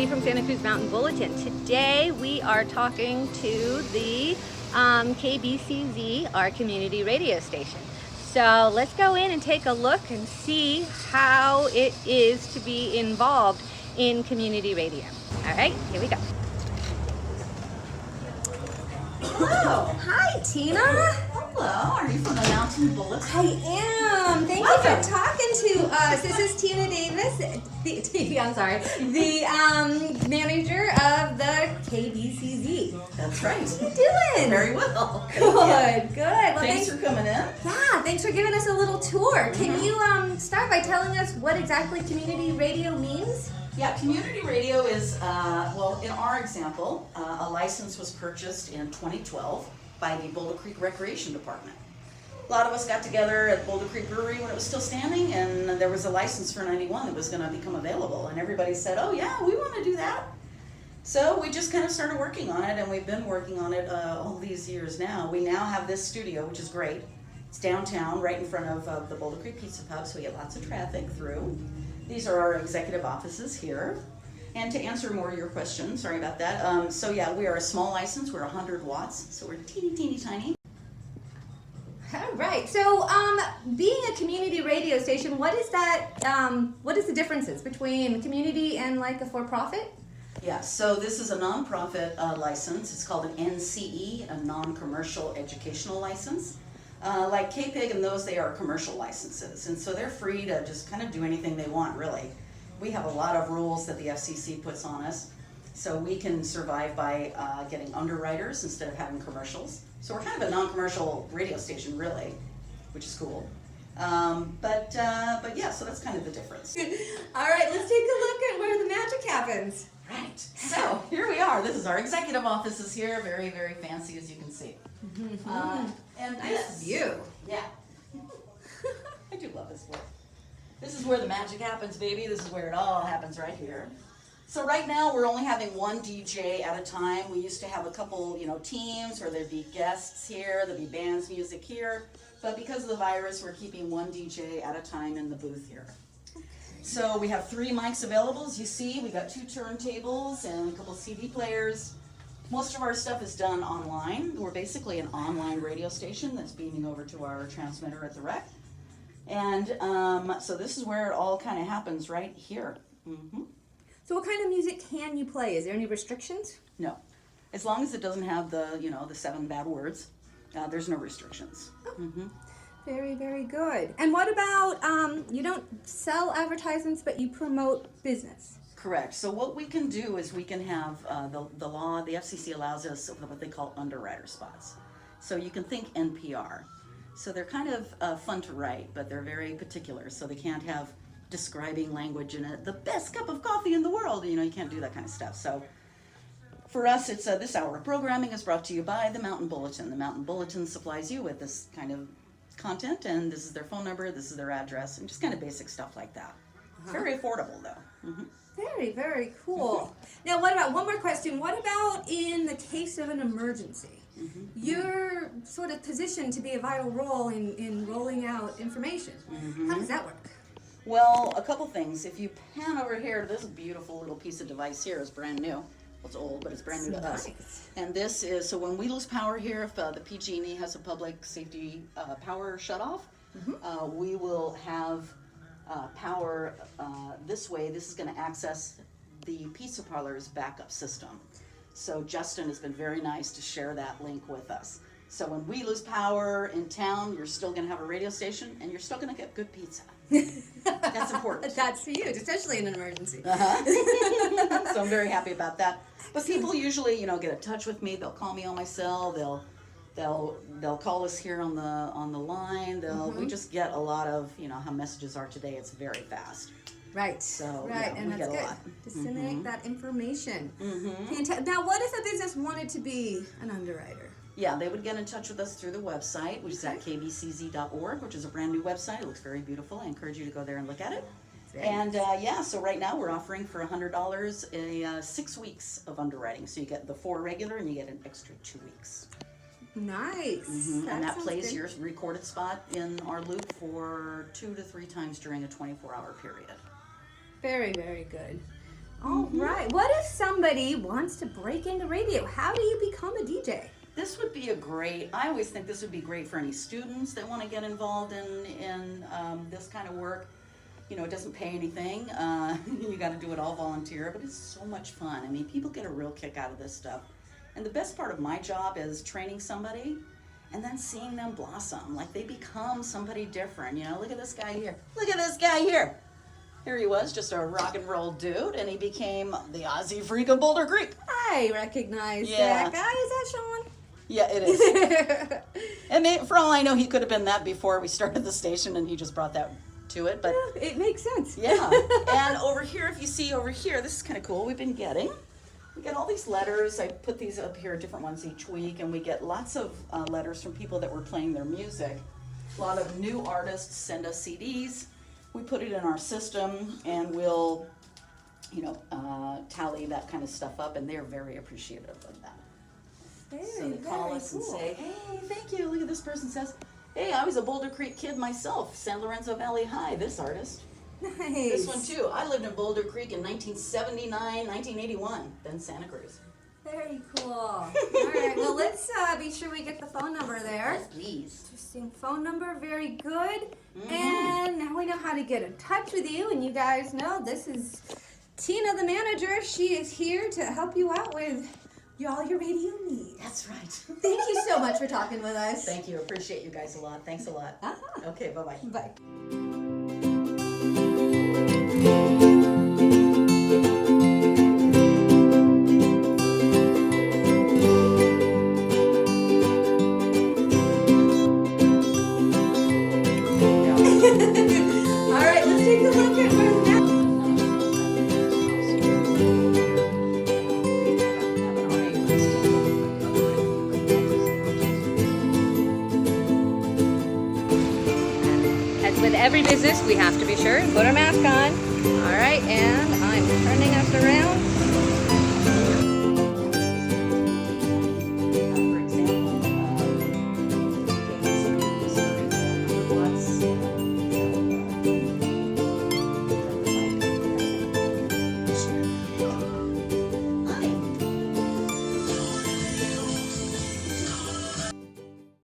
Amy from Santa Cruz Mountain Bulletin. Today we are talking to the Kbcz, our community radio station. So let's go in and take a look and see how it is to be involved in community radio. All right, here we go. Hello. Hi, Tina. Hello. Are you from the Mountain Bulletin? I am. Thank you for talking to us. This is Tina Davis, the manager of the Kbcz. That's right. How you doing? Very well. Good. Well, Thanks for coming in. Yeah, thanks for giving us a little tour. Can you start by telling us what exactly community radio means? Yeah, community radio is, well, in our example, a license was purchased in 2012 by the Boulder Creek Recreation Department. A lot of us got together at Boulder Creek Brewery when it was still standing, and there was a license for 91 that was going to become available, and everybody said, oh yeah, we want to do that. So we just kind of started working on it, and we've been working on it all these years now. We now have this studio, which is great. It's downtown, right in front of the Boulder Creek Pizza Pub, so we get lots of traffic through. These are our executive offices here. And to answer more of your questions, sorry about that. So yeah, we are a small license. We're 100 watts, so we're teeny tiny. All right. So, being a community radio station, what is that? What is the differences between community and like a for-profit? Yeah. So this is a nonprofit license. It's called an NCE, a non-commercial educational license. Like Kbcz and those, they are commercial licenses, and so they're free to just kind of do anything they want, really. We have a lot of rules that the FCC puts on us, so we can survive by getting underwriters instead of having commercials. So we're kind of a non-commercial radio station, really, which is cool. But yeah, so that's kind of the difference. All right, let's take a look at where the magic happens. Right. So here we are. This is our executive offices here, very, very fancy, as you can see. And Nice view. Yeah. I do love this place. This is where the magic happens, baby. This is where it all happens right here. So right now we're only having one DJ at a time. We used to have a couple, teams where there'd be guests here, there'd be bands, music here. But because of the virus, we're keeping one DJ at a time in the booth here. So we have 3 mics available, as you see. We got 2 turntables and a couple CD players. Most of our stuff is done online. We're basically an online radio station that's beaming over to our transmitter at the rec. And so this is where it all kind of happens right here. So what kind of music can you play? Is there any restrictions? No. As long as it doesn't have the, the 7 bad words, there's no restrictions. Very, very good. And what about, you don't sell advertisements, but you promote business? Correct. So what we can do is we can have the law, the FCC allows us what they call underwriter spots. So you can think NPR. So they're kind of fun to write, but they're very particular. So they can't have describing language in it. The best cup of coffee in the world. You can't do that kind of stuff. So for us, it's this hour of programming is brought to you by the Mountain Bulletin. The Mountain Bulletin supplies you with this kind of content, and this is their phone number, this is their address, and just kind of basic stuff like that. Very affordable, though. Very, very cool. Now, one more question. What about in the case of an emergency? You're sort of positioned to be a vital role in rolling out information. How does that work? Well, a couple things. If you pan over here, this beautiful little piece of device here is brand new. Well, it's old, but it's brand new to us. And this is, so when we lose power here, if the PG&E has a public safety power shutoff, we will have power this way. This is going to access the pizza parlor's backup system. So Justin has been very nice to share that link with us. So when we lose power in town, you're still going to have a radio station, and you're still going to get good pizza. That's important. That's huge, especially in an emergency. So I'm very happy about that. But people usually, get in touch with me. They'll call me on my cell. They'll call us here on the line. We just get a lot of how messages are today. It's very fast. Right. So right, yeah, and we that's get a good. lot. Disseminate that information. Now, what if a business wanted to be an underwriter? Yeah, they would get in touch with us through the website, which is at kbcz.org, which is a brand new website. It looks very beautiful. I encourage you to go there and look at it. And so right now we're offering for $100 6 weeks of underwriting. So you get the 4 regular and you get an extra 2 weeks. Nice. And that plays your recorded spot in our loop for 2 to 3 times during a 24-hour period. Very, very good. All right. What if somebody wants to break into radio? How do you become a DJ? This would be I always think this would be great for any students that want to get involved in this kind of work. You know, it doesn't pay anything. You got to do it all volunteer, but it's so much fun. I mean, people get a real kick out of this stuff. And the best part of my job is training somebody and then seeing them blossom. Like they become somebody different. You know, look at this guy here. Look at this guy here. Here he was, just a rock and roll dude, and he became the Aussie freak of Boulder Creek. I recognize that guy. Is that Sean? Yeah, it is. And for all I know, he could have been that before we started the station, and he just brought that to it. But yeah, it makes sense. Yeah. And over here, if you see over here, this is kind of cool. We get all these letters. I put these up here, different ones each week, and we get lots of letters from people that were playing their music. A lot of new artists send us CDs. We put it in our system, and we'll, tally that kind of stuff up, and they're very appreciative of that. So they call us and say, hey, thank you. Look at this person says, hey, I was a Boulder Creek kid myself, San Lorenzo Valley High, this artist. Nice. This one too. I lived in Boulder Creek in 1979, 1981, then Santa Cruz. Very cool. All right, well, let's be sure we get the phone number there. Yes, please. Interesting phone number, very good. And now we know how to get in touch with you, and you guys know this is Tina, the manager. She is here to help you out with all your radio needs. That's right. Thank you so much for talking with us. Thank you. Appreciate you guys a lot. Thanks a lot. Okay, bye-bye. Bye. All right, let's take a look at where now. As with every business, we have to be sure and put our mask on. All right, and I'm turning us around.